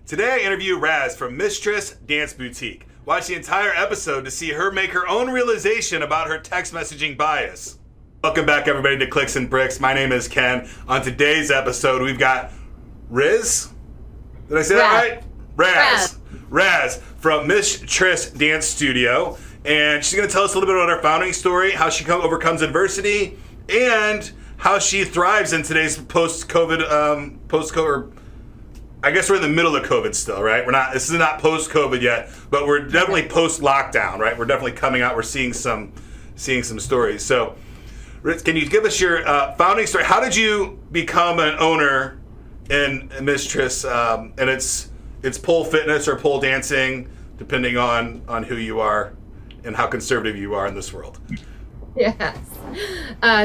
Today I interview Razz from Tryss Dance Boutique. Watch the entire episode to see her make her own realization about her text messaging bias. Welcome back everybody to Clicks and Bricks. My name is Ken. On today's episode we've got Riz. Did I say that right? Razz from Tryss Dance Studio. And she's going to tell us a little bit about her founding story, how she overcomes adversity, and how she thrives in today's post-COVID, I guess we're in the middle of COVID still, right? This is not post-COVID yet, but we're definitely post-lockdown, right? We're definitely coming out. We're seeing some stories. So, Rich, can you give us your founding story? How did you become an owner in Tryss? And it's pole fitness or pole dancing, depending on who you are and how conservative you are in this world. Yes.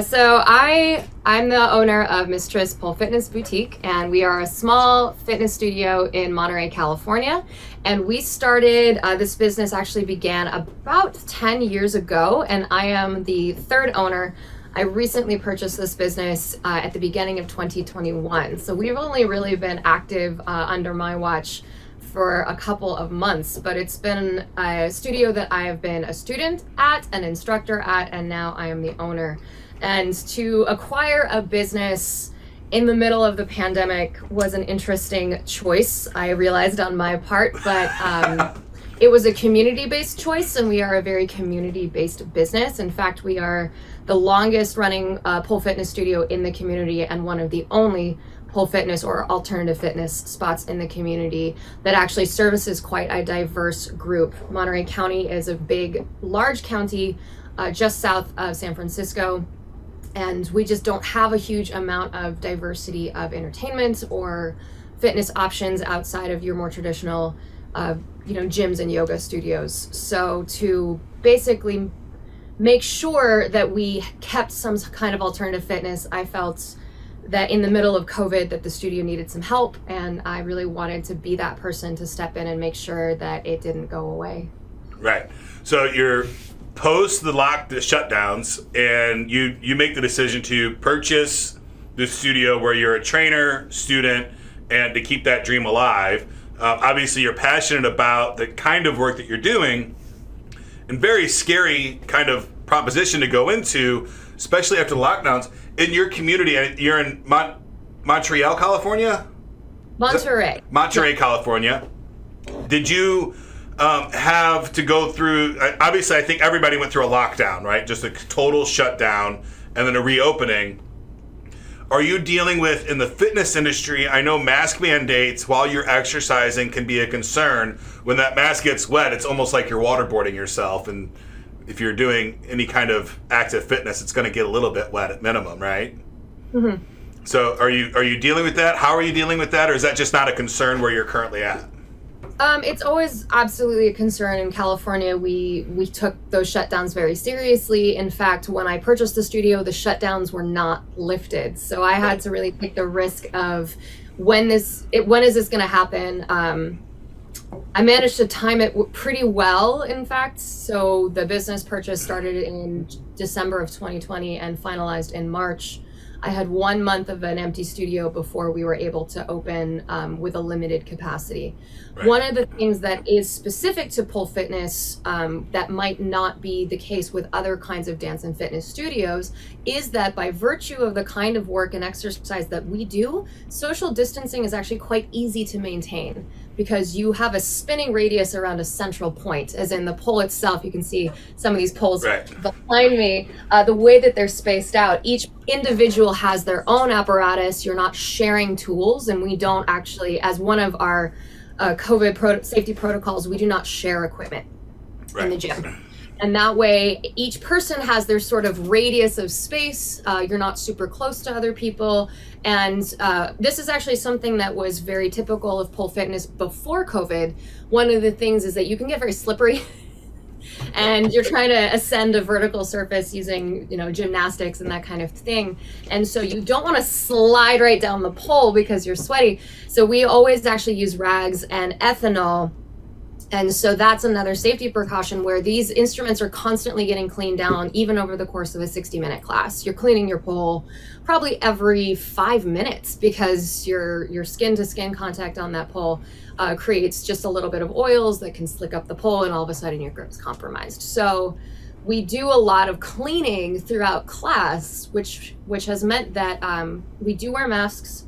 So I'm the owner of Tryss Pole Fitness Boutique, and we are a small fitness studio in Monterey, California. And we started, this business actually began about 10 years ago, and I am the third owner. I recently purchased this business at the beginning of 2021. So we've only really been active under my watch for a couple of months, but it's been a studio that I have been a student at, an instructor at, and now I am the owner. And to acquire a business in the middle of the pandemic was an interesting choice, I realized on my part, but it was a community-based choice, and we are a very community-based business. In fact, we are the longest running pole fitness studio in the community and one of the only pole fitness or alternative fitness spots in the community that actually services quite a diverse group. Monterey County is a large county just south of San Francisco, and we just don't have a huge amount of diversity of entertainment or fitness options outside of your more traditional gyms and yoga studios. So to basically make sure that we kept some kind of alternative fitness, I felt that in the middle of COVID that the studio needed some help, and I really wanted to be that person to step in and make sure that it didn't go away. Right. So you're post the shutdowns, and you make the decision to purchase the studio where you're a trainer, student, and to keep that dream alive. Obviously you're passionate about the kind of work that you're doing, and very scary kind of proposition to go into, especially after the lockdowns. In your community, you're in Montreal, California? Monterey, California. Did you have to go through, obviously I think everybody went through a lockdown, right? Just a total shutdown and then a reopening. Are you dealing with, in the fitness industry, I know mask mandates while you're exercising can be a concern. When that mask gets wet, it's almost like you're waterboarding yourself, and if you're doing any kind of active fitness, it's going to get a little bit wet at minimum, right? Mm-hmm. So are you dealing with that? How are you dealing with that? Or is that just not a concern where you're currently at? It's always absolutely a concern. In California, we took those shutdowns very seriously. In fact, when I purchased the studio, the shutdowns were not lifted. So I had to really take the risk of when is this going to happen? I managed to time it pretty well, in fact. So the business purchase started in December of 2020 and finalized in March. I had 1 month of an empty studio before we were able to open with a limited capacity. Right. One of the things that is specific to pole fitness that might not be the case with other kinds of dance and fitness studios is that by virtue of the kind of work and exercise that we do, social distancing is actually quite easy to maintain, because you have a spinning radius around a central point, as in the pole itself. You can see some of these poles behind me, the way that they're spaced out. Each individual has their own apparatus. You're not sharing tools, and we don't actually, as one of our COVID safety protocols, we do not share equipment in the gym. And that way, each person has their sort of radius of space. You're not super close to other people. And this is actually something that was very typical of pole fitness before COVID. One of the things is that you can get very slippery and you're trying to ascend a vertical surface using, gymnastics and that kind of thing. And so you don't want to slide right down the pole because you're sweaty. So we always actually use rags and ethanol And so that's another safety precaution where these instruments are constantly getting cleaned down, even over the course of a 60-minute class. You're cleaning your pole probably every 5 minutes because your skin to skin contact on that pole creates just a little bit of oils that can slick up the pole, and all of a sudden your grip's compromised. So we do a lot of cleaning throughout class, which has meant that we do wear masks.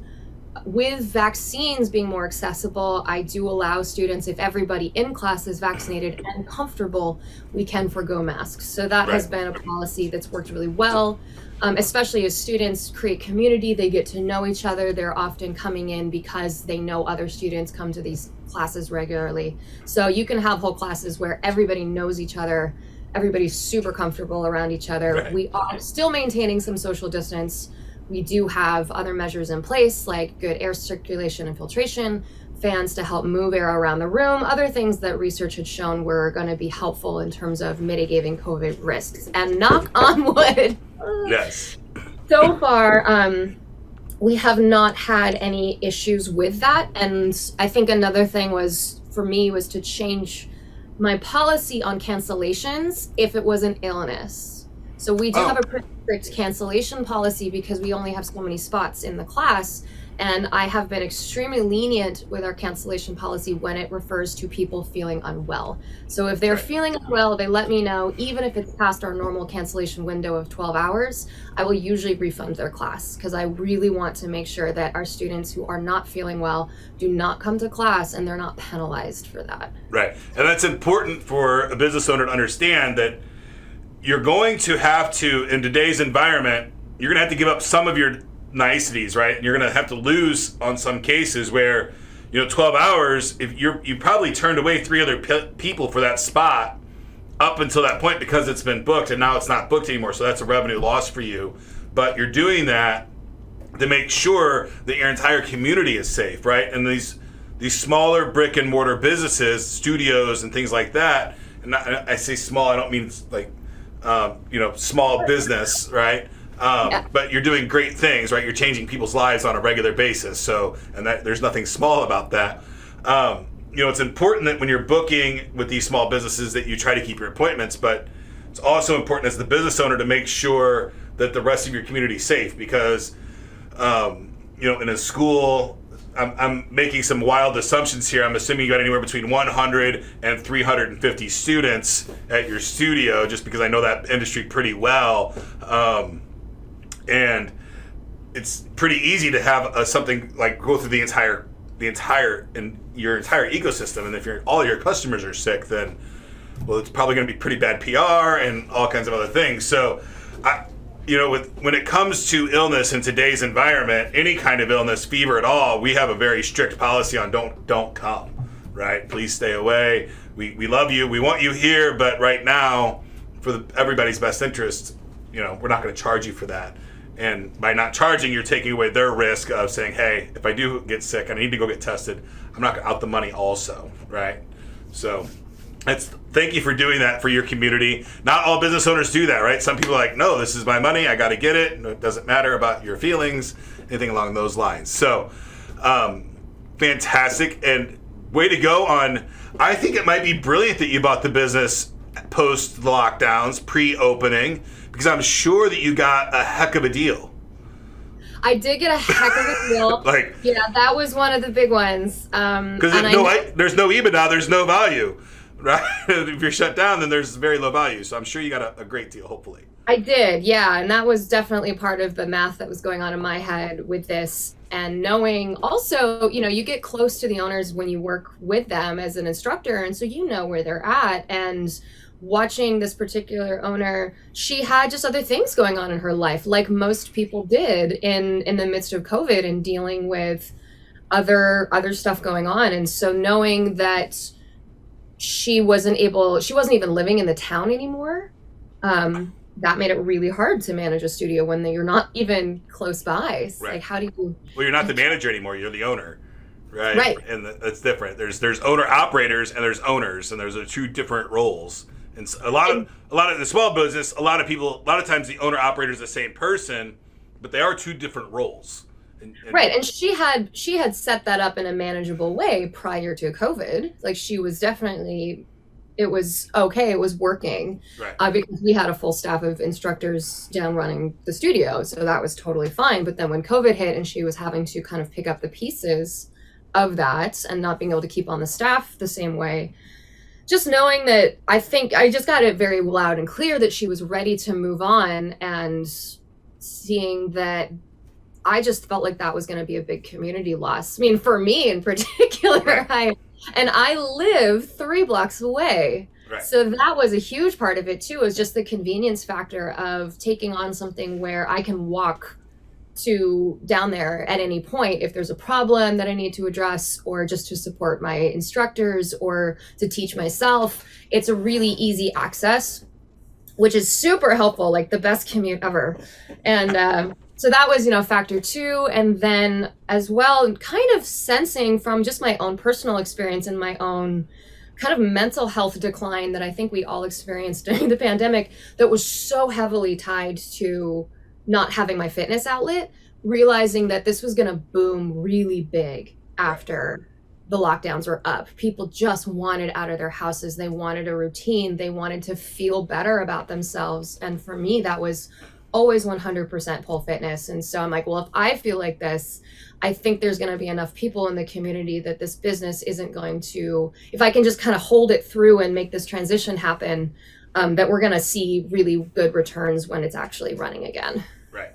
With vaccines being more accessible, I do allow students, if everybody in class is vaccinated and comfortable, we can forgo masks. So that has been a policy that's worked really well, especially as students create community, they get to know each other. They're often coming in because they know other students come to these classes regularly. So you can have whole classes where everybody knows each other, everybody's super comfortable around each other. Right. We are still maintaining some social distance. We do have other measures in place, like good air circulation and filtration, fans to help move air around the room, other things that research had shown were going to be helpful in terms of mitigating COVID risks. And knock on wood, Yes. so far, we have not had any issues with that. And I think another thing for me was to change my policy on cancellations if it was an illness. So we do have a pretty strict cancellation policy because we only have so many spots in the class. And I have been extremely lenient with our cancellation policy when it refers to people feeling unwell. So if they're feeling unwell, they let me know, even if it's past our normal cancellation window of 12 hours, I will usually refund their class because I really want to make sure that our students who are not feeling well do not come to class and they're not penalized for that. Right. And that's important for a business owner to understand that you're going to have to, in today's environment, you're going to have to give up some of your niceties, right? And you're going to have to lose on some cases where, 12 hours, if you probably turned away 3 other people for that spot up until that point because it's been booked, and now it's not booked anymore. So that's a revenue loss for you. But you're doing that to make sure that your entire community is safe, right? And these smaller brick and mortar businesses, studios and things like that, and I say small, I don't mean like, small business, right? But you're doing great things, right? You're changing people's lives on a regular basis. So, and there's nothing small about that. It's important that when you're booking with these small businesses that you try to keep your appointments, but it's also important as the business owner to make sure that the rest of your community is safe because, in a school, I'm making some wild assumptions here. I'm assuming you got anywhere between 100 and 350 students at your studio, just because I know that industry pretty well. And it's pretty easy to have something like go through the entire and your entire ecosystem. And if all your customers are sick, then it's probably going to be pretty bad PR and all kinds of other things. So when it comes to illness in today's environment, any kind of illness, fever at all, we have a very strict policy on don't come, right? Please stay away. We love you. We want you here, but right now, for everybody's best interest, we're not going to charge you for that. And by not charging, you're taking away their risk of saying, hey, if I do get sick and I need to go get tested, I'm not going to out the money also, right? So thank you for doing that for your community. Not all business owners do that, right? Some people are like, no, this is my money. I got to get it. It doesn't matter about your feelings, anything along those lines. So fantastic. And way to go on. I think it might be brilliant that you bought the business post the lockdowns, pre-opening, because I'm sure that you got a heck of a deal. I did get a heck of a deal. That was one of the big ones. Because there's no EBITDA, there's no value. Right? If you're shut down, then there's very low value. So I'm sure you got a great deal, hopefully. I did, yeah. And that was definitely part of the math that was going on in my head with this. And knowing also, you get close to the owners when you work with them as an instructor. And so you know where they're at. And watching this particular owner, she had just other things going on in her life, like most people did in the midst of COVID and dealing with other stuff going on. And so knowing that she wasn't even living in the town anymore, that made it really hard to manage a studio when you're not even close by. Right. Like, how do you... Well, you're not the manager anymore, you're the owner, right? Right. And that's different. There's owner-operators and there's owners, and there's two different roles. And a lot of the small business, a lot of times the owner-operator is the same person, but they are two different roles. Right, and she had set that up in a manageable way prior to COVID. Like she was definitely, it was okay, it was working, Right. because we had a full staff of instructors down running the studio, so that was totally fine. But then when COVID hit and she was having to kind of pick up the pieces of that and not being able to keep on the staff the same way, just knowing that, I think I just got it very loud and clear that she was ready to move on, and seeing that, I just felt like that was going to be a big community loss. I mean, for me in particular, Right. I live 3 blocks away. Right. So that was a huge part of it too, is just the convenience factor of taking on something where I can walk to down there at any point if there's a problem that I need to address, or just to support my instructors or to teach myself. It's a really easy access, which is super helpful, like the best commute ever. And so that was, factor two. And then as well, kind of sensing from just my own personal experience and my own kind of mental health decline that I think we all experienced during the pandemic, that was so heavily tied to not having my fitness outlet, realizing that this was going to boom really big after the lockdowns were up. People just wanted out of their houses. They wanted a routine. They wanted to feel better about themselves. And for me, that was always 100% pole fitness. And so I'm like, well, if I feel like this, I think there's going to be enough people in the community that this business isn't going to, if I can just kind of hold it through and make this transition happen, that we're going to see really good returns when it's actually running again. Right.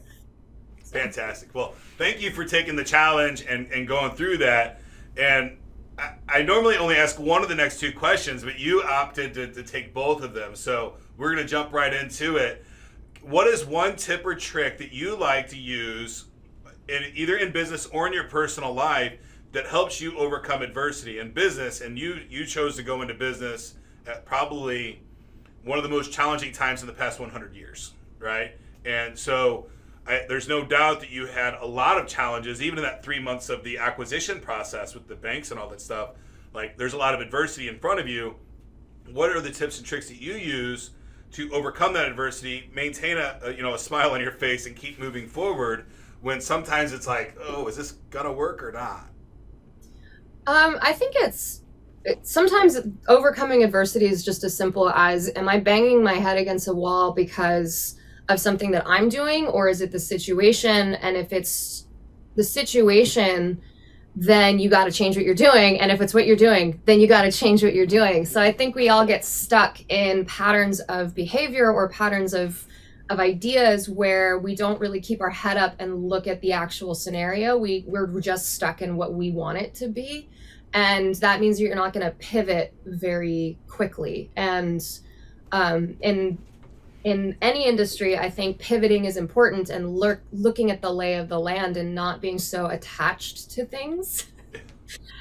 Fantastic. Well, thank you for taking the challenge and going through that. And I normally only ask one of the next two questions, but you opted to take both of them. So we're going to jump right into it. What is one tip or trick that you like to use either in business or in your personal life that helps you overcome adversity in business? And you chose to go into business at probably one of the most challenging times in the past 100 years, right? And so there's no doubt that you had a lot of challenges, even in that 3 months of the acquisition process with the banks and all that stuff. Like, there's a lot of adversity in front of you. What are the tips and tricks that you use to overcome that adversity, maintain a smile on your face, and keep moving forward when sometimes it's like, oh, is this gonna work or not? I think sometimes overcoming adversity is just as simple as, am I banging my head against a wall because of something that I'm doing, or is it the situation? And if it's the situation, then you got to change what you're doing. And if it's what you're doing, then you got to change what you're doing. So I think we all get stuck in patterns of behavior or patterns of ideas where we don't really keep our head up and look at the actual scenario. We're just stuck in what we want it to be. And that means you're not going to pivot very quickly. And in any industry, I think pivoting is important, and looking at the lay of the land and not being so attached to things.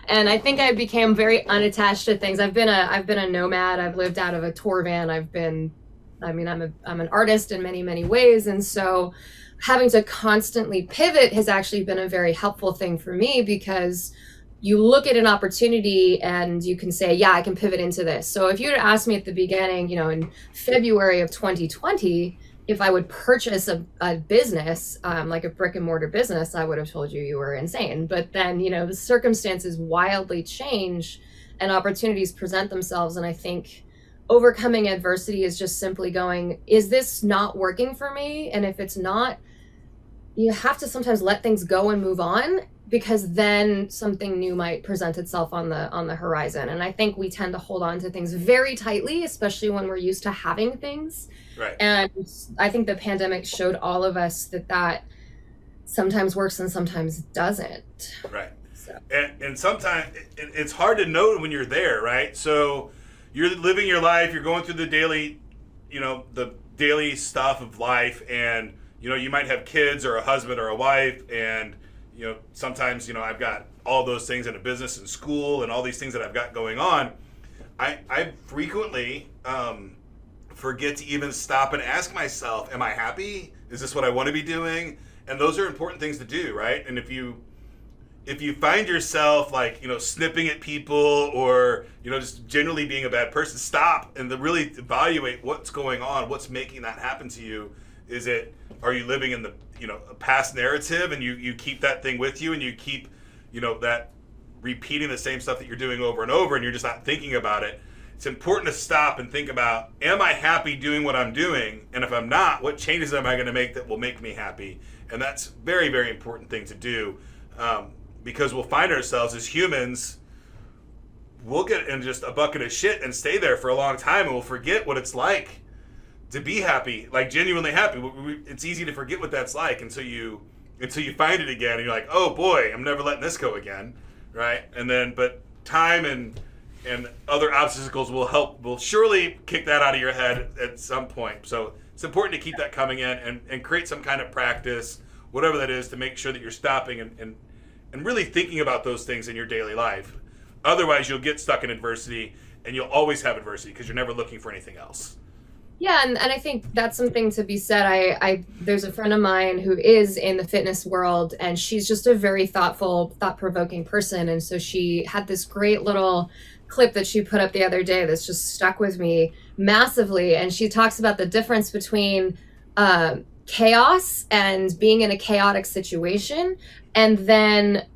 And I think I became very unattached to things. I've been a nomad. I've lived out of a tour van. I'm an artist in many, many ways. And so having to constantly pivot has actually been a very helpful thing for me, because you look at an opportunity and you can say, yeah, I can pivot into this. So if you'd asked me at the beginning, in February of 2020, if I would purchase a business, like a brick and mortar business, I would have told you were insane. But then, the circumstances wildly change and opportunities present themselves. And I think overcoming adversity is just simply going, is this not working for me? And if it's not, you have to sometimes let things go and move on, because then something new might present itself on the horizon. And I think we tend to hold on to things very tightly, especially when we're used to having things. Right. And I think the pandemic showed all of us that sometimes works and sometimes doesn't. Right. So. And sometimes it's hard to know when you're there, right? So you're living your life, you're going through the daily stuff of life, and you might have kids or a husband or a wife, and sometimes I've got all those things in a business and school and all these things that I've got going on. I frequently forget to even stop and ask myself, am I happy? Is this what I want to be doing? And those are important things to do, right? And if you find yourself snipping at people, or just generally being a bad person, stop and really evaluate what's going on, what's making that happen to you. Are you living in the, a past narrative, and you keep that thing with you, and you keep, that repeating the same stuff that you're doing over and over, and you're just not thinking about it? It's important to stop and think about, am I happy doing what I'm doing? And if I'm not, what changes am I going to make that will make me happy? And that's a very, very important thing to do, because we'll find ourselves as humans, we'll get in just a bucket of shit and stay there for a long time, and we'll forget what it's like to be happy, like genuinely happy. It's easy to forget what that's like until you find it again, and you're like, oh boy, I'm never letting this go again, right? And then, but time and other obstacles will surely kick that out of your head at some point. So it's important to keep that coming in and create some kind of practice, whatever that is, to make sure that you're stopping and really thinking about those things in your daily life. Otherwise, you'll get stuck in adversity, and you'll always have adversity because you're never looking for anything else. Yeah, and I think that's something to be said. I there's a friend of mine who is in the fitness world, and she's just a very thoughtful, thought-provoking person. And so she had this great little clip that she put up the other day that's just stuck with me massively. And she talks about the difference between chaos and being in a chaotic situation, and then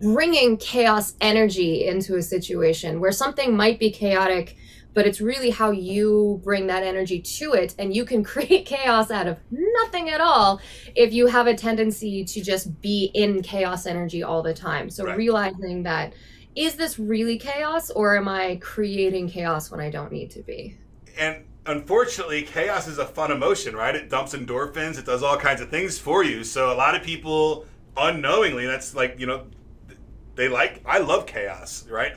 bringing chaos energy into a situation where something might be chaotic, but it's really how you bring that energy to it. And you can create chaos out of nothing at all if you have a tendency to just be in chaos energy all the time. So Right. realizing that, is this really chaos, or am I creating chaos when I don't need to be? And unfortunately, chaos is a fun emotion, right? It dumps endorphins. It does all kinds of things for you. So a lot of people unknowingly, that's like, I love chaos, right?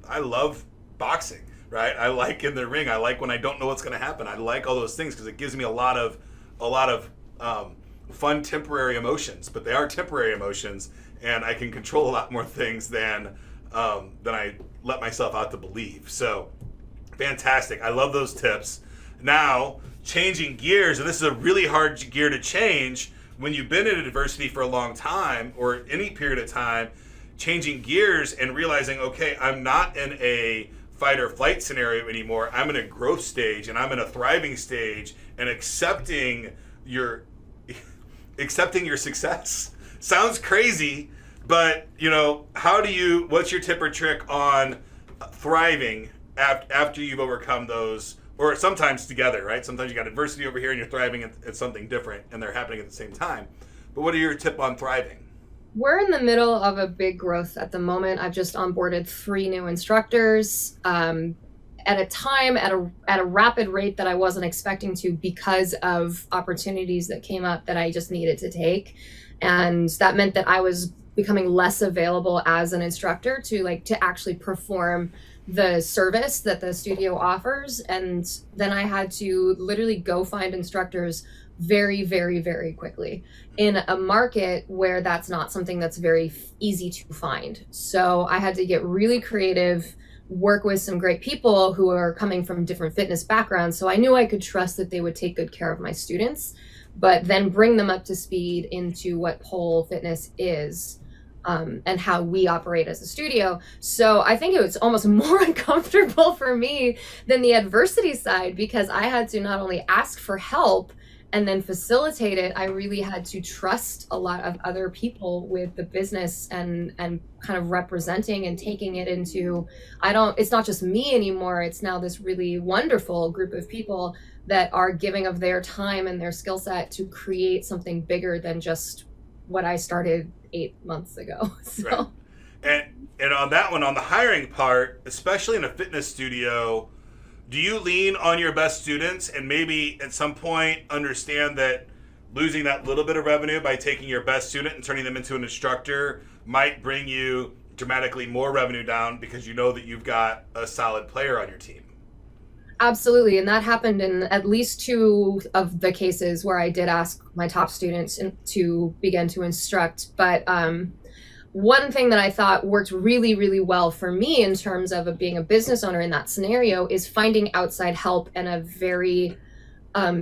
I love boxing, right? I like in the ring. I like when I don't know what's going to happen. I like all those things because it gives me a lot of fun temporary emotions, but they are temporary emotions, and I can control a lot more things than I let myself out to believe. So fantastic. I love those tips. Now, changing gears, and this is a really hard gear to change when you've been in adversity for a long time or any period of time, changing gears and realizing, okay, I'm not in a fight or flight scenario anymore. I'm in a growth stage, and I'm in a thriving stage, and accepting your success. Sounds crazy, but what's your tip or trick on thriving after you've overcome those, or sometimes together, right? Sometimes you got adversity over here and you're thriving at something different, and they're happening at the same time. But what are your tip on thriving? We're in the middle of a big growth at the moment. I've just onboarded 3 new instructors at a time, at a rapid rate that I wasn't expecting to, because of opportunities that came up that I just needed to take. And that meant that I was becoming less available as an instructor to actually perform the service that the studio offers. And then I had to literally go find instructors very, very, very quickly in a market where that's not something that's very easy to find. So I had to get really creative, work with some great people who are coming from different fitness backgrounds. So I knew I could trust that they would take good care of my students, but then bring them up to speed into what pole fitness is. And how we operate as a studio. So I think it was almost more uncomfortable for me than the adversity side, because I had to not only ask for help and then facilitate it, I really had to trust a lot of other people with the business and kind of representing and taking it into, it's not just me anymore, it's now this really wonderful group of people that are giving of their time and their skill set to create something bigger than just what I started 8 months ago. So. Right. And on that one, on the hiring part, especially in a fitness studio, do you lean on your best students and maybe at some point understand that losing that little bit of revenue by taking your best student and turning them into an instructor might bring you dramatically more revenue down because you know that you've got a solid player on your team? Absolutely. And that happened in at least 2 of the cases where I did ask my top students to begin to instruct. But one thing that I thought worked really, really well for me in terms of being a business owner in that scenario is finding outside help and a very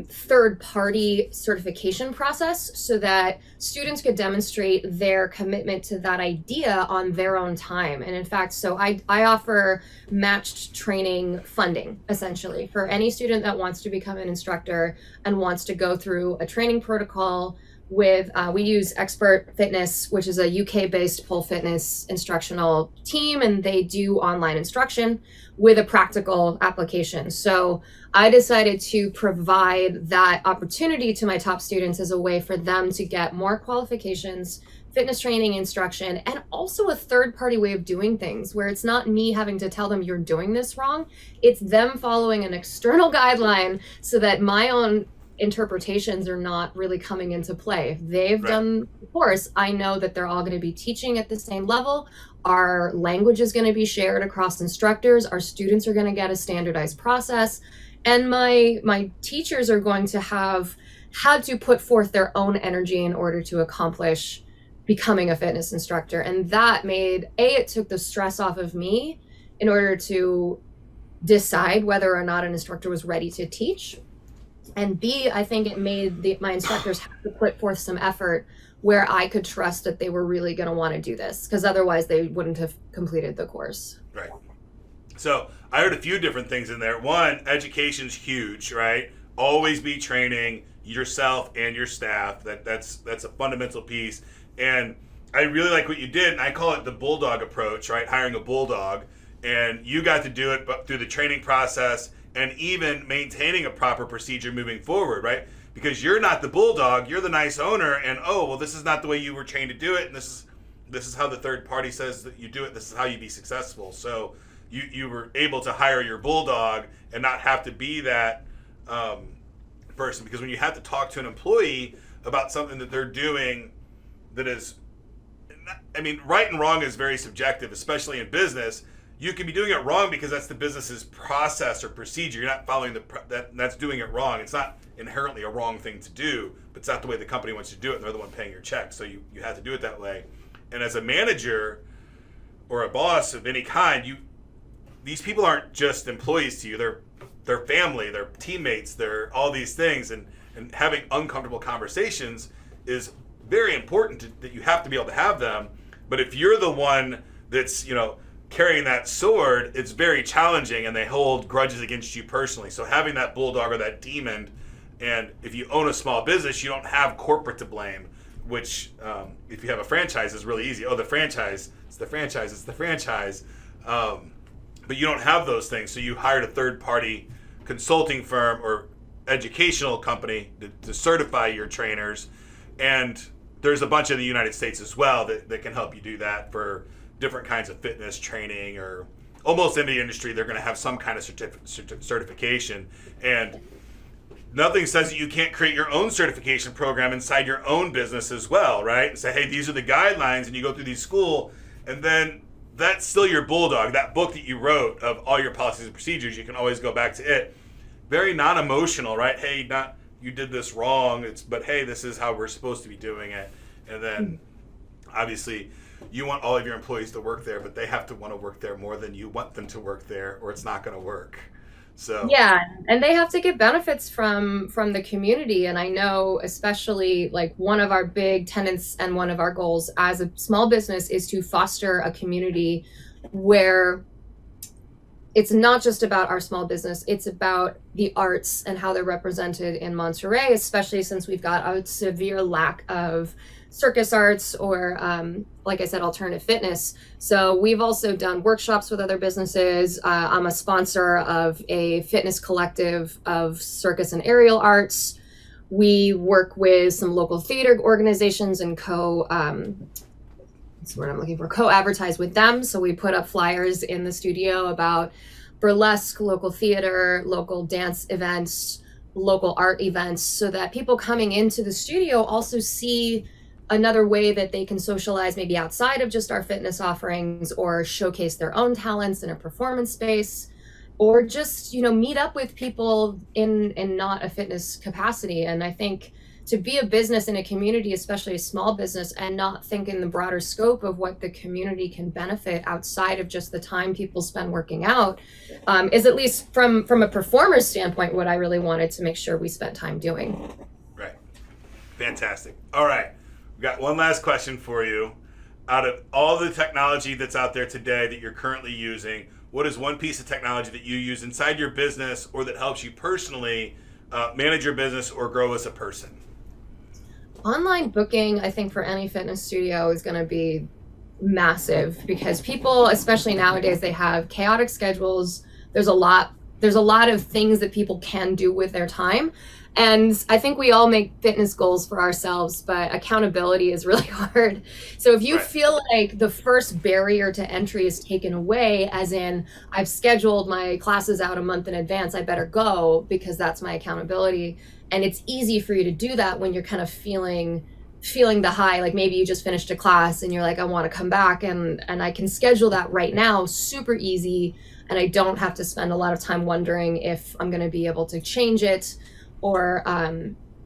third-party certification process so that students could demonstrate their commitment to that idea on their own time. And in fact, so I offer matched training funding, essentially, for any student that wants to become an instructor and wants to go through a training protocol with, we use Expert Fitness, which is a UK-based pole fitness instructional team, and they do online instruction with a practical application. So I decided to provide that opportunity to my top students as a way for them to get more qualifications, fitness training, instruction, and also a third-party way of doing things where it's not me having to tell them you're doing this wrong. It's them following an external guideline so that my own interpretations are not really coming into play. If they've done the course, I know that they're all going to be teaching at the same level. Our language is going to be shared across instructors. Our students are going to get a standardized process. And my teachers are going to have had to put forth their own energy in order to accomplish becoming a fitness instructor. And that made, it took the stress off of me in order to decide whether or not an instructor was ready to teach. And B, I think it made my instructors have to put forth some effort where I could trust that they were really going to want to do this, because otherwise they wouldn't have completed the course. Right. So I heard a few different things in there. One, education's huge, right? Always be training yourself and your staff. That's a fundamental piece. And I really like what you did, and I call it the bulldog approach, right? Hiring a bulldog. And you got to do it through the training process and even maintaining a proper procedure moving forward, right? Because you're not the bulldog, you're the nice owner, and this is not the way you were trained to do it, and this is how the third party says that you do it, this is how you be successful. So you were able to hire your bulldog and not have to be that person, because when you have to talk to an employee about something that they're doing that is, right and wrong is very subjective, especially in business. You can be doing it wrong because that's the business's process or procedure. You're not following that's doing it wrong. It's not inherently a wrong thing to do, but it's not the way the company wants you to do it, and they're the one paying your check. So you have to do it that way. And as a manager or a boss of any kind, these people aren't just employees to you. They're family, they're teammates, they're all these things. And having uncomfortable conversations is very important that you have to be able to have them. But if you're the one that's, carrying that sword, it's very challenging, and they hold grudges against you personally. So having that bulldog or that demon, and if you own a small business, you don't have corporate to blame, which if you have a franchise is really easy. It's the franchise. But you don't have those things. So you hired a third-party consulting firm or educational company to certify your trainers. And there's a bunch in the United States as well that can help you do that for different kinds of fitness training, or almost in the industry, they're going to have some kind of certification. And nothing says that you can't create your own certification program inside your own business as well, right? And say, hey, these are the guidelines, and you go through these school, and then that's still your bulldog. That book that you wrote of all your policies and procedures, you can always go back to it. Very non-emotional, right? Hey, you did this wrong, but hey, this is how we're supposed to be doing it. And then obviously you want all of your employees to work there, but they have to want to work there more than you want them to work there, or it's not going to work. So yeah, and they have to get benefits from the community. And I know, especially like one of our big tenets and one of our goals as a small business is to foster a community where it's not just about our small business, it's about the arts and how they're represented in Monterey, especially since we've got a severe lack of circus arts or, like I said, alternative fitness. So we've also done workshops with other businesses. I'm a sponsor of a fitness collective of circus and aerial arts. We work with some local theater organizations and that's what I'm looking for, co-advertise with them. So we put up flyers in the studio about burlesque, local theater, local dance events, local art events, so that people coming into the studio also see another way that they can socialize, maybe outside of just our fitness offerings, or showcase their own talents in a performance space, or just, meet up with people in not a fitness capacity. And I think to be a business in a community, especially a small business, and not think in the broader scope of what the community can benefit outside of just the time people spend working out, is, at least from a performer's standpoint, what I really wanted to make sure we spent time doing. Right. Fantastic. All right. We've got one last question for you. Out of all the technology that's out there today that you're currently using, what is one piece of technology that you use inside your business or that helps you personally manage your business or grow as a person? Online booking, I think, for any fitness studio is going to be massive, because people, especially nowadays, they have chaotic schedules. There's a lot of things that people can do with their time. And I think we all make fitness goals for ourselves, but accountability is really hard. So if you feel like the first barrier to entry is taken away, as in, I've scheduled my classes out a month in advance, I better go because that's my accountability. And it's easy for you to do that when you're kind of feeling the high, like maybe you just finished a class and you're like, I want to come back, and I can schedule that right now, super easy. And I don't have to spend a lot of time wondering if I'm going to be able to change it, or,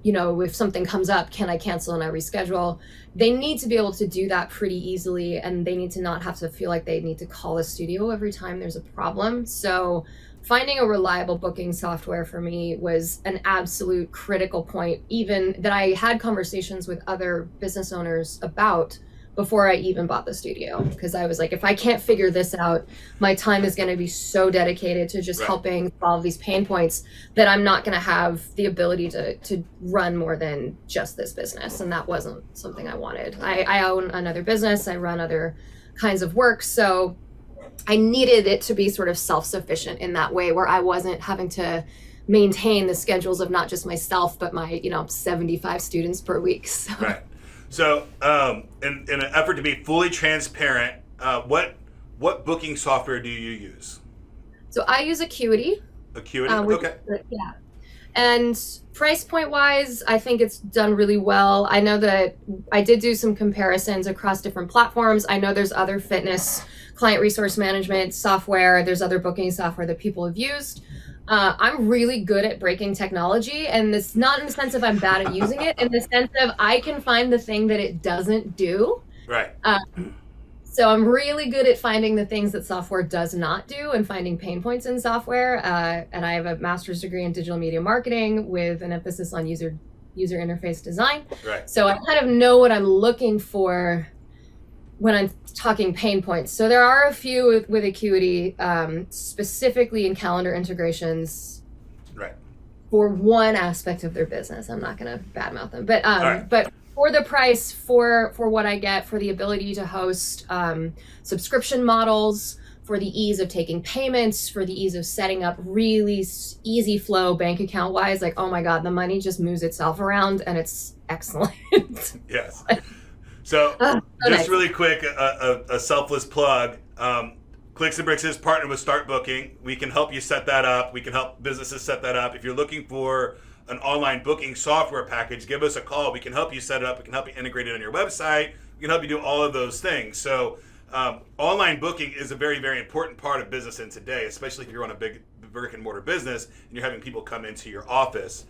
if something comes up, can I cancel and I reschedule? They need to be able to do that pretty easily, and they need to not have to feel like they need to call a studio every time there's a problem. So finding a reliable booking software for me was an absolute critical point, even that I had conversations with other business owners about before I even bought the studio, because I was like, if I can't figure this out, my time is going to be so dedicated to just helping solve these pain points that I'm not going to have the ability to run more than just this business. And that wasn't something I wanted. I own another business. I run other kinds of work. So I needed it to be sort of self-sufficient in that way, where I wasn't having to maintain the schedules of not just myself, but my, 75 students per week. So. Right. So, in an effort to be fully transparent, what booking software do you use? So I use Acuity. Acuity? Okay. Yeah. And price point wise, I think it's done really well. I know that I did do some comparisons across different platforms. I know there's other fitness client resource management software. There's other booking software that people have used. I'm really good at breaking technology, and this not in the sense of I'm bad at using it, in the sense of I can find the thing that it doesn't do. Right. So I'm really good at finding the things that software does not do and finding pain points in software. And I have a master's degree in digital media marketing with an emphasis on user interface design. Right. So I kind of know what I'm looking for when I'm talking pain points. So there are a few with Acuity, specifically in calendar integrations, right, for one aspect of their business. I'm not going to badmouth them, but for the price, for what I get, for the ability to host subscription models, for the ease of taking payments, for the ease of setting up really easy flow bank account wise, like, oh my God, the money just moves itself around and it's excellent. Yes. So just really quick, a selfless plug. Clicks and Bricks is partnered with Start Booking. We can help you set that up. We can help businesses set that up. If you're looking for an online booking software package, give us a call. We can help you set it up. We can help you integrate it on your website. We can help you do all of those things. So online booking is a very, very important part of business in today, especially if you're on a big brick and mortar business and you're having people come into your office.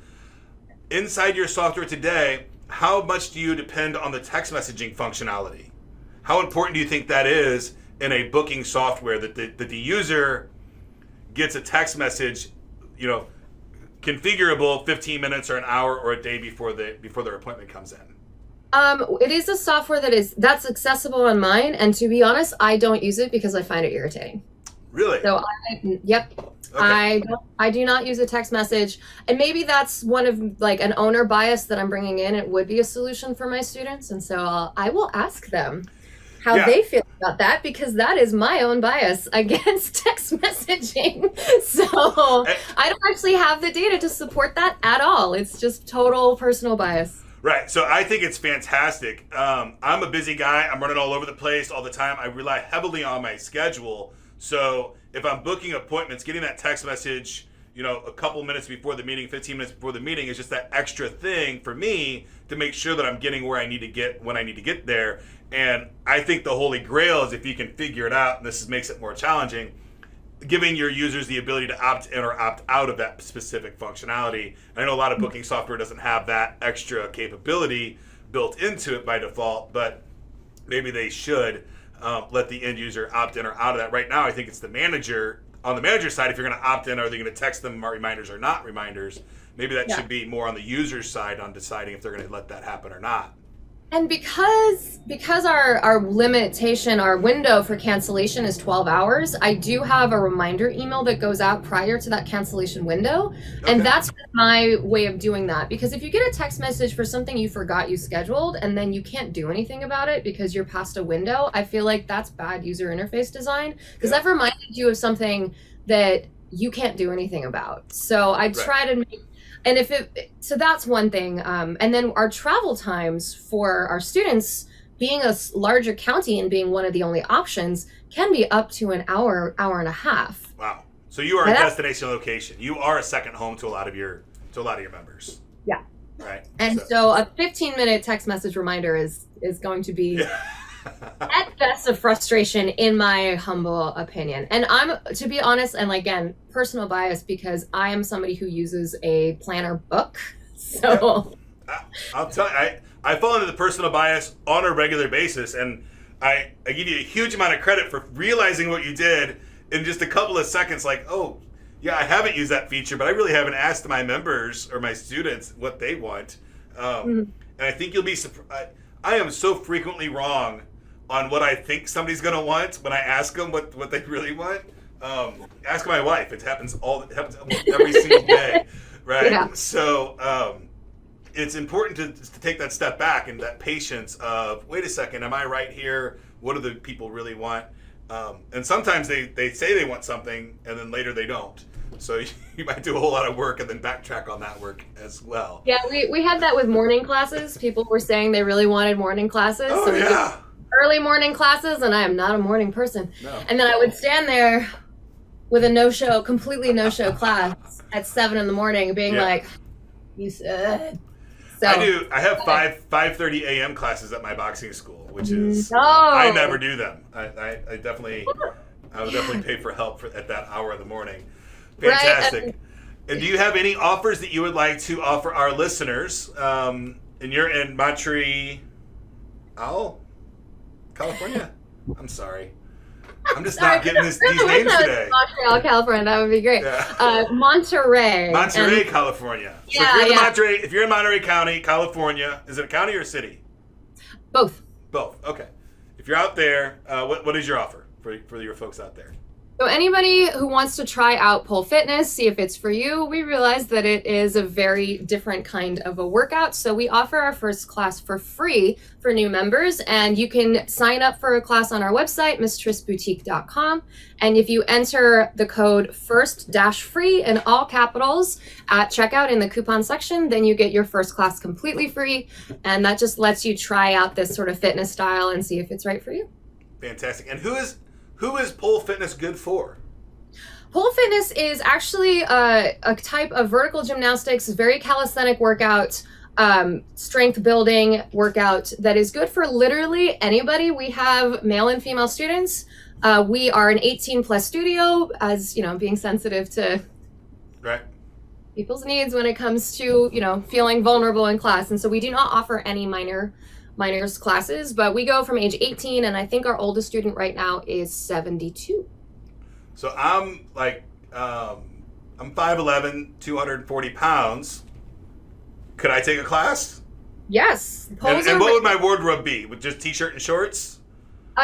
Inside your software today, how much do you depend on the text messaging functionality? How important do you think that is in a booking software, that the user gets a text message, configurable 15 minutes or an hour or a day before their appointment comes in? It is a software that's accessible on mine, and to be honest, I don't use it because I find it irritating. Really? So yep. Okay. I do not use a text message, and maybe that's one of like an owner bias that I'm bringing in. It would be a solution for my students, and so I will ask them how they feel about that, because that is my own bias against text messaging. So I don't actually have the data to support that at all. It's just total personal bias. Right. So I think it's fantastic. I'm a busy guy. I'm running all over the place all the time. I rely heavily on my schedule. So if I'm booking appointments, getting that text message, a couple minutes before the meeting, 15 minutes before the meeting, is just that extra thing for me to make sure that I'm getting where I need to get when I need to get there. And I think the holy grail is if you can figure it out, and this makes it more challenging, giving your users the ability to opt in or opt out of that specific functionality. I know a lot of booking software doesn't have that extra capability built into it by default, but maybe they should let the end user opt in or out of that. Right now, I think it's the manager. On the manager side, if you're going to opt in, are they going to text them reminders or not reminders? Maybe that should be more on the user side on deciding if they're going to let that happen or not. And because our limitation, our window for cancellation is 12 hours, I do have a reminder email that goes out prior to that cancellation window. Okay. And that's my way of doing that. Because if you get a text message for something you forgot you scheduled and then you can't do anything about it because you're past a window, I feel like that's bad user interface design. Because I've reminded you of something that you can't do anything about. So I try to make... And so that's one thing. And then our travel times for our students, being a larger county and being one of the only options, can be up to an hour and a half. Wow. So you are a destination location. You are a second home to a lot of your members. Yeah. Right. And so a 15-minute text message reminder is going to be at best a frustration, in my humble opinion. And I'm, to be honest, and again, personal bias, because I am somebody who uses a planner book. So I'll tell you, I fall into the personal bias on a regular basis, and I give you a huge amount of credit for realizing what you did in just a couple of seconds. Like, oh, yeah, I haven't used that feature, but I really haven't asked my members or my students what they want. And I think you'll be surprised. I am so frequently wrong on what I think somebody's going to want when I ask them what they really want. Ask my wife. It happens every single day, right? Yeah. So it's important to take that step back and that patience of, wait a second, am I right here? What do the people really want? And sometimes they say they want something and then later they don't. So you might do a whole lot of work and then backtrack on that work as well. Yeah, we had that with morning classes. People were saying they really wanted morning classes. Oh, so we did early morning classes, and I am not a morning person. No. And then I would stand there with a completely no-show class at 7 a.m, being like, you said. So I have 5:30 a.m. classes at my boxing school, which is I never do them. I would definitely pay for help at that hour of the morning. Fantastic. Right. And do you have any offers that you would like to offer our listeners? And you're in Montreal, California? I'm sorry. I'm just not getting these names today. Montreal, California. That would be great. Yeah. Monterey, California. So yeah, if you're in Monterey County, California, is it a county or a city? Both. Both. Okay. If you're out there, what is your offer for your folks out there? So anybody who wants to try out pole fitness, see if it's for you, we realize that it is a very different kind of a workout. So we offer our first class for free for new members, and you can sign up for a class on our website, misstrissboutique.com. And if you enter the code FIRST-FREE in all capitals at checkout in the coupon section, then you get your first class completely free. And that just lets you try out this sort of fitness style and see if it's right for you. Fantastic. And who is pole fitness good for? Pole fitness is actually a type of vertical gymnastics, very calisthenic workout, strength building workout that is good for literally anybody. We have male and female students. We are an 18+ studio, as you know, being sensitive to people's needs when it comes to, you know, feeling vulnerable in class. And so we do not offer any minors classes, but we go from age 18, and I think our oldest student right now is 72. So I'm 5'11", 240 pounds. Could I take a class? Yes. And what would my wardrobe be? With just t-shirt and shorts?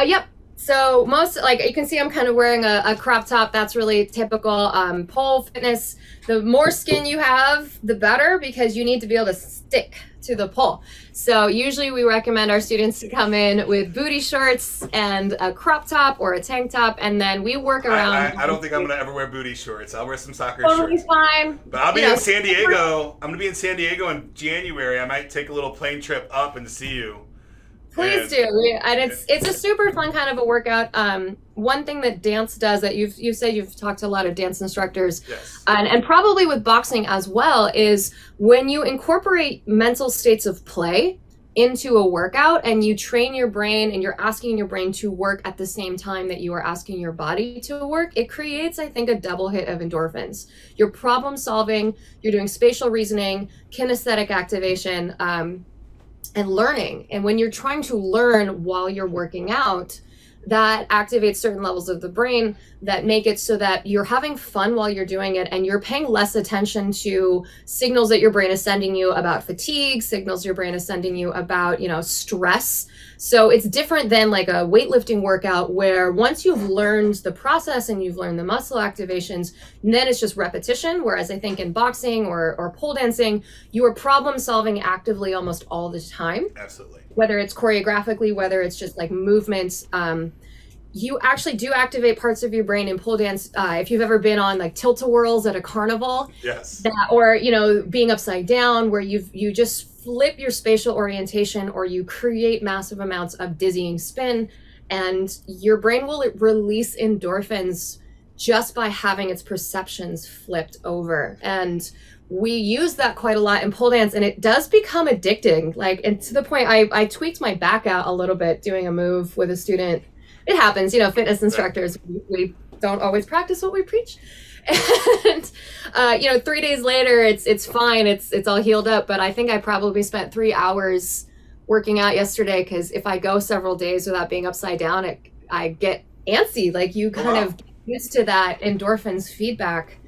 Yep. So most, like you can see, I'm kind of wearing a crop top. That's really typical. Pole fitness, the more skin you have, the better, because you need to be able to stick to the pole. So usually we recommend our students to come in with booty shorts and a crop top or a tank top, and then we work around. I don't think I'm going to ever wear booty shorts. I'll wear some soccer totally shorts. Fine. But I'll be in San Diego. I'm going to be in San Diego in January. I might take a little plane trip up and see you. Please do. And it's a super fun kind of a workout. One thing that dance does that you've said you've talked to a lot of dance instructors, yes, and probably with boxing as well, is when you incorporate mental states of play, into a workout and you train your brain and you're asking your brain to work at the same time that you are asking your body to work, it creates, I think, a double hit of endorphins. You're problem solving, you're doing spatial reasoning, kinesthetic activation, and learning. And when you're trying to learn while you're working out, that activates certain levels of the brain that make it so that you're having fun while you're doing it, and you're paying less attention to signals that your brain is sending you about fatigue, signals your brain is sending you about, stress. So it's different than like a weightlifting workout where once you've learned the process and you've learned the muscle activations, then it's just repetition. Whereas I think in boxing or pole dancing, you are problem solving actively almost all the time. Absolutely. Whether it's choreographically, whether it's just like movements, you actually do activate parts of your brain in pole dance. If you've ever been on like tilt-a-whirls at a carnival, yes, or being upside down, where you just flip your spatial orientation, or you create massive amounts of dizzying spin, and your brain will release endorphins just by having its perceptions flipped over. And we use that quite a lot in pole dance, and it does become addicting. And to the point, I tweaked my back out a little bit doing a move with a student. It happens, fitness instructors, we don't always practice what we preach. And, 3 days later, it's fine. It's all healed up. But I think I probably spent 3 hours working out yesterday, because if I go several days without being upside down, I get antsy. Like you kind of get used to that endorphins feedback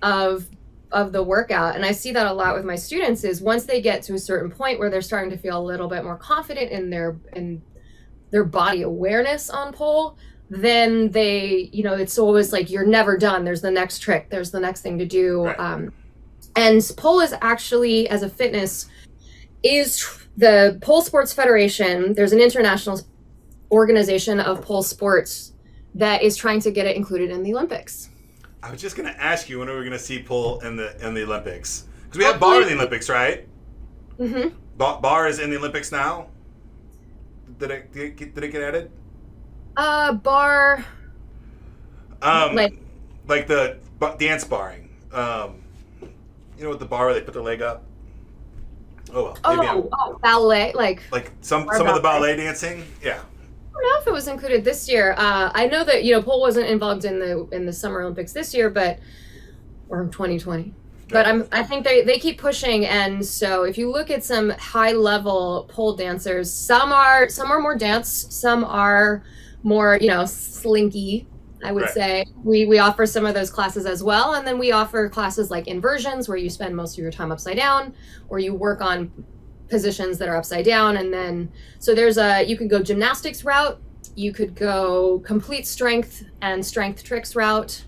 of the workout. And I see that a lot with my students is once they get to a certain point where they're starting to feel a little bit more confident in their body awareness on pole, then they, it's always like, you're never done. There's the next trick. There's the next thing to do. Right. And pole is actually, as a fitness, is the Pole Sports Federation. There's an international organization of pole sports that is trying to get it included in the Olympics. I was just going to ask you when we were going to see pole in the Olympics. Because we have bar in the Olympics, right? Mm-hmm. Bar is in the Olympics now? Did it get added? Bar. Like the dance barring. With the bar where they put their leg up? Oh, well. Ballet. Like some of the ballet dancing? Yeah. I don't know if it was included this year. I know that pole wasn't involved in the Summer Olympics this year, or in 2020. But I think they keep pushing, and so if you look at some high level pole dancers, some are more dance, some are more slinky. I would say we offer some of those classes as well, and then we offer classes like inversions where you spend most of your time upside down, or you work on positions that are upside down. And then so you could go gymnastics route, you could go complete strength and strength tricks route,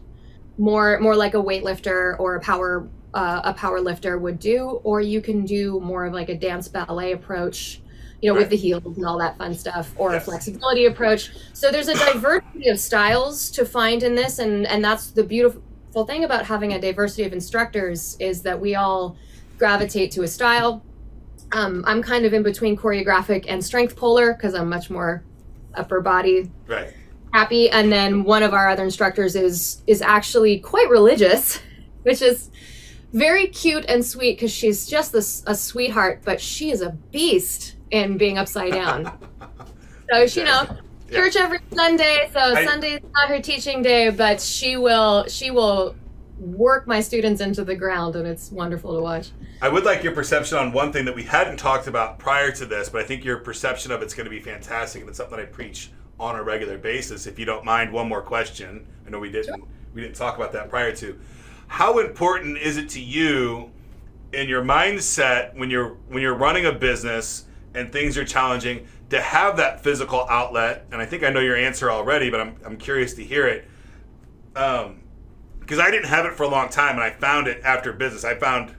more like a weightlifter or a power lifter would do, or you can do more of like a dance ballet approach, with the heels and all that fun stuff, or a flexibility approach. So there's a diversity of styles to find in this, and that's the beautiful thing about having a diversity of instructors, is that we all gravitate to a style. I'm kind of in between choreographic and strength polar because I'm much more upper body happy. And then one of our other instructors is actually quite religious, which is very cute and sweet because she's just a sweetheart, but she is a beast in being upside down. So church every Sunday. So Sunday is not her teaching day, but she will work my students into the ground, and it's wonderful to watch. I would like your perception on one thing that we hadn't talked about prior to this, but I think your perception of it's going to be fantastic, and it's something I preach on a regular basis. If you don't mind, one more question. I know we didn't talk about that prior to. How important is it to you in your mindset when you're running a business and things are challenging to have that physical outlet? And I think I know your answer already, but I'm curious to hear it. Because I didn't have it for a long time, and I found it after business. I found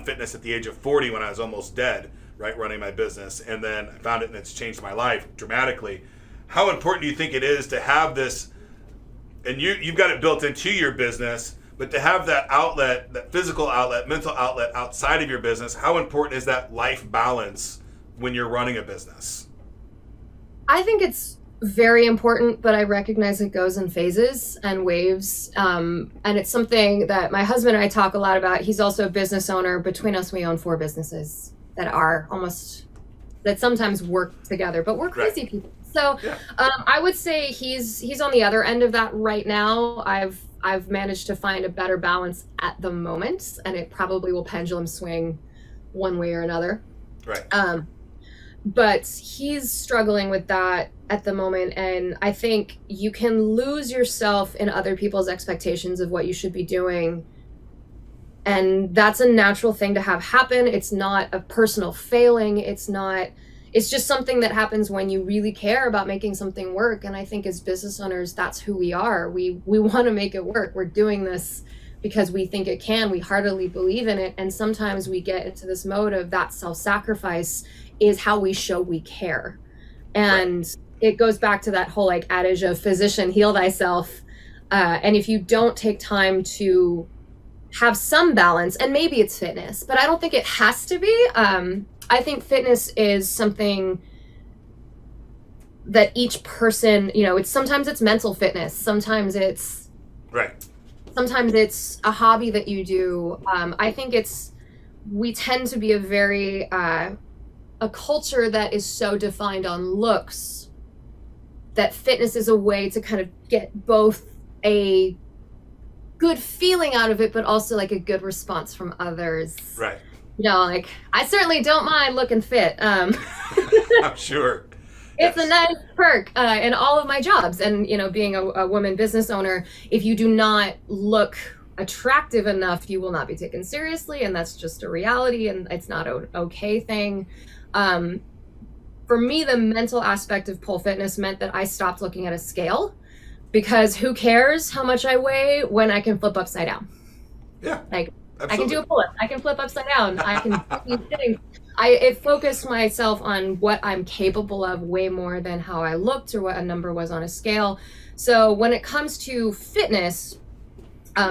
fitness at the age of 40 when I was almost dead, right, running my business, and then I found it, and it's changed my life dramatically. How important do you think it is to have this? And you've got it built into your business, but to have that outlet, that physical outlet, mental outlet outside of your business, how important is that life balance when you're running a business? I think it's very important, but I recognize it goes in phases and waves. And it's something that my husband and I talk a lot about. He's also a business owner. Between us, we own 4 businesses that are almost that sometimes work together, but we're crazy people. So Yeah. I would say he's on the other end of that right now. I've managed to find a better balance at the moment, and it probably will pendulum swing one way or another. Right. But he's struggling with that at the moment, and I think you can lose yourself in other people's expectations of what you should be doing, and that's a natural thing to have happen. It's not a personal failing. It's just something that happens when you really care about making something work. And I think as business owners, that's who we are. We want to make it work. We're doing this because we think it can. We heartily believe in it. And sometimes we get into this mode of that self-sacrifice is how we show we care. And it goes back to that whole like adage of physician, heal thyself. And if you don't take time to have some balance, and maybe it's fitness, but I don't think it has to be. I think fitness is something that each person, sometimes it's mental fitness. Sometimes it's a hobby that you do. I think we tend to be a culture that is so defined on looks that fitness is a way to kind of get both a good feeling out of it, but also like a good response from others. Right. Like I certainly don't mind looking fit. I'm sure. It's a nice perk in all of my jobs. And, being a woman business owner, if you do not look attractive enough, you will not be taken seriously. And that's just a reality. And it's not an okay thing. For me, the mental aspect of pole fitness meant that I stopped looking at a scale, because who cares how much I weigh when I can flip upside down? Yeah. Like, absolutely. I can do a pull-up. I can flip upside down. I can keep sitting. It focused myself on what I'm capable of way more than how I looked or what a number was on a scale. So when it comes to fitness,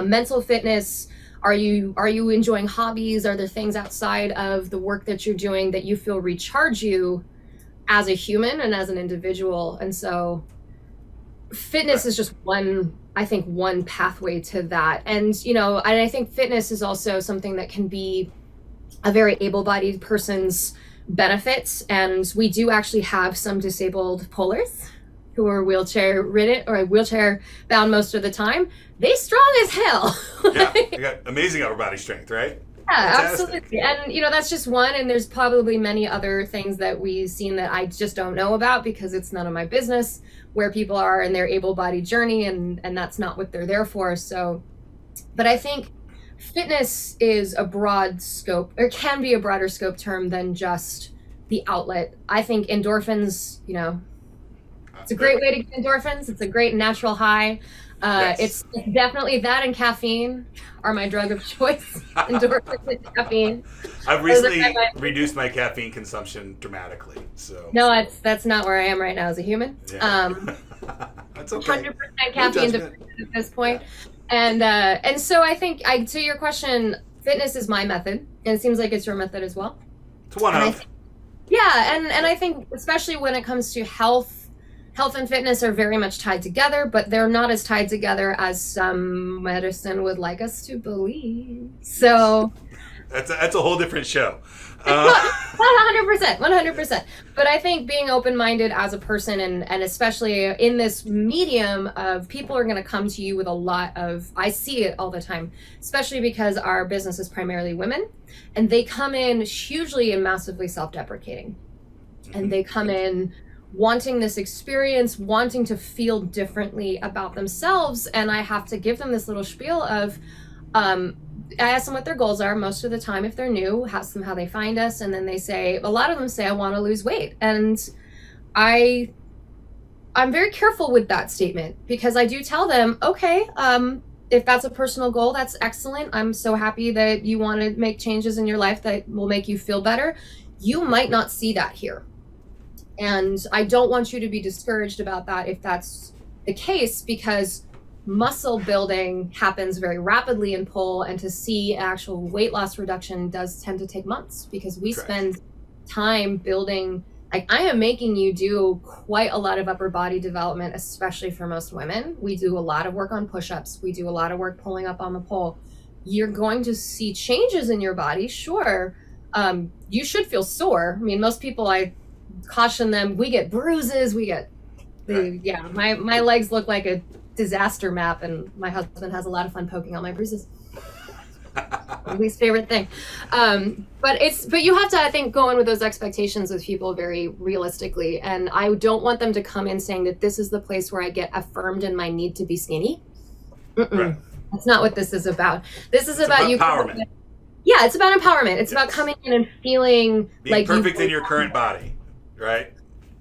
mental fitness, are you enjoying hobbies? Are there things outside of the work that you're doing that you feel recharge you as a human and as an individual? And so fitness is just one pathway to that. And, and I think fitness is also something that can be a very able-bodied person's benefits. And we do actually have some disabled polers who are wheelchair ridden or wheelchair bound most of the time. They strong as hell. Yeah, they got amazing upper body strength, right? Yeah, Fantastic. absolutely. And, that's just one. And there's probably many other things that we've seen that I just don't know about because it's none of my business where people are in their able-bodied journey. And that's not what they're there for. So, but I think fitness is a broad scope, or can be a broader scope term than just the outlet. I think endorphins, it's a great way to get endorphins. It's a great natural high. Yes. It's definitely that, and caffeine are my drug of choice. Endorphins and caffeine. I've recently reduced my caffeine consumption dramatically. So no, that's not where I am right now as a human. Yeah. That's okay. 100% caffeine dependent at this point. Yeah. And so I think to your question, fitness is my method, and it seems like it's your method as well. It's one of. And I think especially when it comes to health and fitness are very much tied together, but they're not as tied together as some medicine would like us to believe. So that's a whole different show. 100%. But I think being open-minded as a person, and especially in this medium of people are going to come to you with a lot of, I see it all the time, especially because our business is primarily women, and they come in hugely and massively self-deprecating. And they come in wanting this experience, wanting to feel differently about themselves. And I have to give them this little spiel of, I ask them what their goals are most of the time. If they're new, ask them how they find us. And then a lot of them say, I want to lose weight. And I'm very careful with that statement, because I do tell them, okay, if that's a personal goal, that's excellent. I'm so happy that you want to make changes in your life that will make you feel better. You might not see that here. And I don't want you to be discouraged about that if that's the case, because muscle building happens very rapidly in pole, and to see actual weight loss reduction does tend to take months, because we spend time building. Like, I am making you do quite a lot of upper body development, especially for most women. We do a lot of work on push-ups. We do a lot of work pulling up on the pole. You're going to see changes in your body, sure. You should feel sore. I mean, most people I caution them. We get bruises. We get my legs look like a disaster map, and my husband has a lot of fun poking out my bruises. My least favorite thing. But you have to, I think, go in with those expectations with people very realistically. And I don't want them to come in saying that this is the place where I get affirmed in my need to be skinny. Right. That's not what this is about. This is about you. Empowerment. Yeah, it's about empowerment. It's about coming in and feeling being like perfect in your current body, right?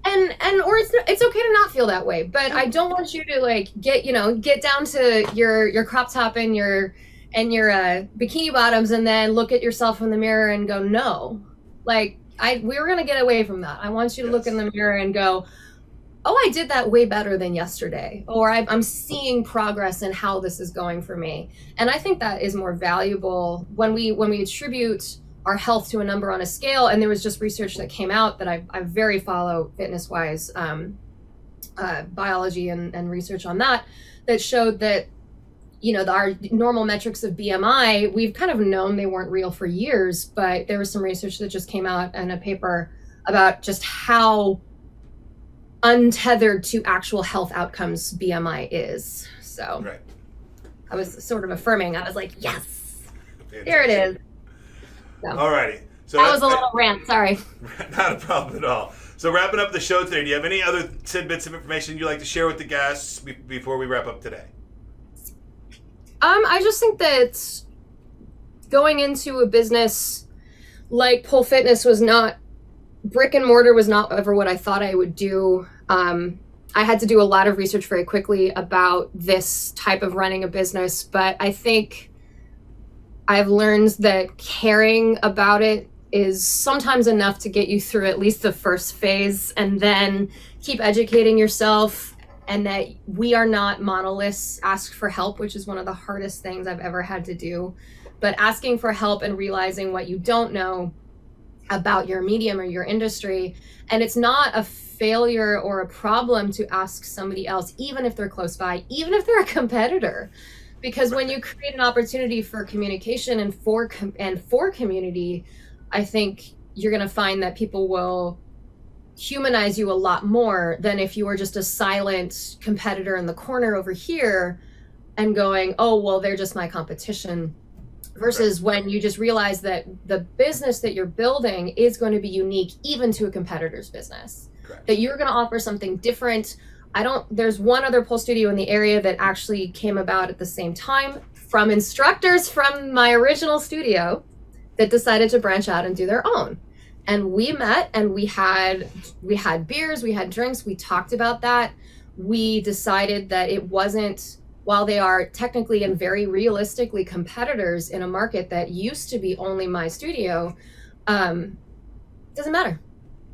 And or it's okay to not feel that way, but I don't want you to like get down to your crop top and your bikini bottoms and then look at yourself in the mirror and go, no, like we were gonna get away from that. I want you to look in the mirror and go, oh, I did that way better than yesterday, or I'm seeing progress in how this is going for me. And I think that is more valuable when we attribute our health to a number on a scale. And there was just research that came out that I very follow fitness wise, biology and research on that showed that, our normal metrics of BMI, we've kind of known they weren't real for years, but there was some research that just came out in a paper about just how untethered to actual health outcomes BMI is. So right. I was sort of affirming. I was like, yes, here it is. So, alrighty. So that was a little rant. Sorry. Not a problem at all. So wrapping up the show today, do you have any other tidbits of information you'd like to share with the guests before we wrap up today? I just think that going into a business like Pole Fitness was not, brick and mortar was not ever what I thought I would do. I had to do a lot of research very quickly about this type of running a business, but I think I've learned that caring about it is sometimes enough to get you through at least the first phase, and then keep educating yourself, and that we are not monoliths. Ask for help, which is one of the hardest things I've ever had to do. But asking for help and realizing what you don't know about your medium or your industry, and it's not a failure or a problem to ask somebody else, even if they're close by, even if they're a competitor. Because when you create an opportunity for communication and for community, I think you're going to find that people will humanize you a lot more than if you were just a silent competitor in the corner over here and going, oh, well, they're just my competition. Versus when you just realize that the business that you're building is going to be unique even to a competitor's business. Correct. That you're going to offer something different. There's one other pole studio in the area that actually came about at the same time from instructors from my original studio that decided to branch out and do their own. And we met and we had beers, we had drinks, we talked about that. We decided that it wasn't, while they are technically and very realistically competitors in a market that used to be only my studio, doesn't matter.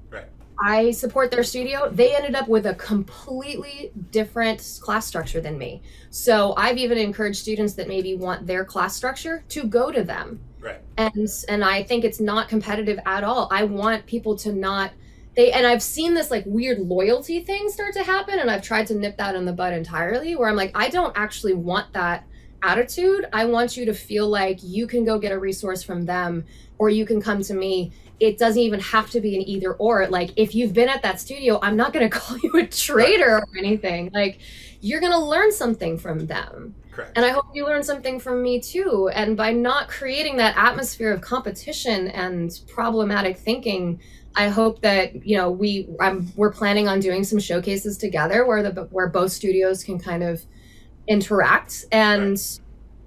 Right. I support their studio. They ended up with a completely different class structure than me. So I've even encouraged students that maybe want their class structure to go to them. Right. And I think it's not competitive at all. I want people to not, and I've seen this like weird loyalty thing start to happen, and I've tried to nip that in the bud entirely, where I'm like, I don't actually want that attitude. I want you to feel like you can go get a resource from them, or you can come to me. It doesn't even have to be an either or. Like, if you've been at that studio, I'm not going to call you a traitor or anything. Like, you're going to learn something from them. Correct. And I hope you learn something from me too. And by not creating that atmosphere of competition and problematic thinking, I hope that, we're planning on doing some showcases together where both studios can kind of interact. And right.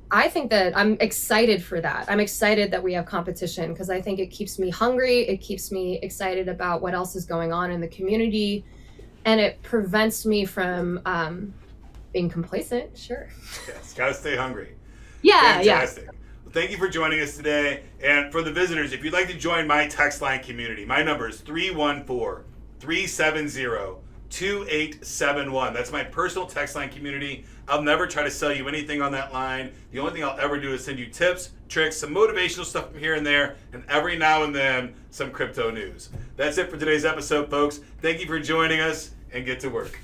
I think that I'm excited for that. I'm excited that we have competition because I think it keeps me hungry. It keeps me excited about what else is going on in the community. And it prevents me from being complacent. Sure. Yes, gotta stay hungry. Yeah, fantastic. Yeah. Well, thank you for joining us today. And for the visitors, if you'd like to join my text line community, my number is 314-370-2871. That's my personal text line community. I'll never try to sell you anything on that line. The only thing I'll ever do is send you tips, tricks, some motivational stuff from here and there, and every now and then some crypto news. That's it for today's episode, folks. Thank you for joining us, and get to work.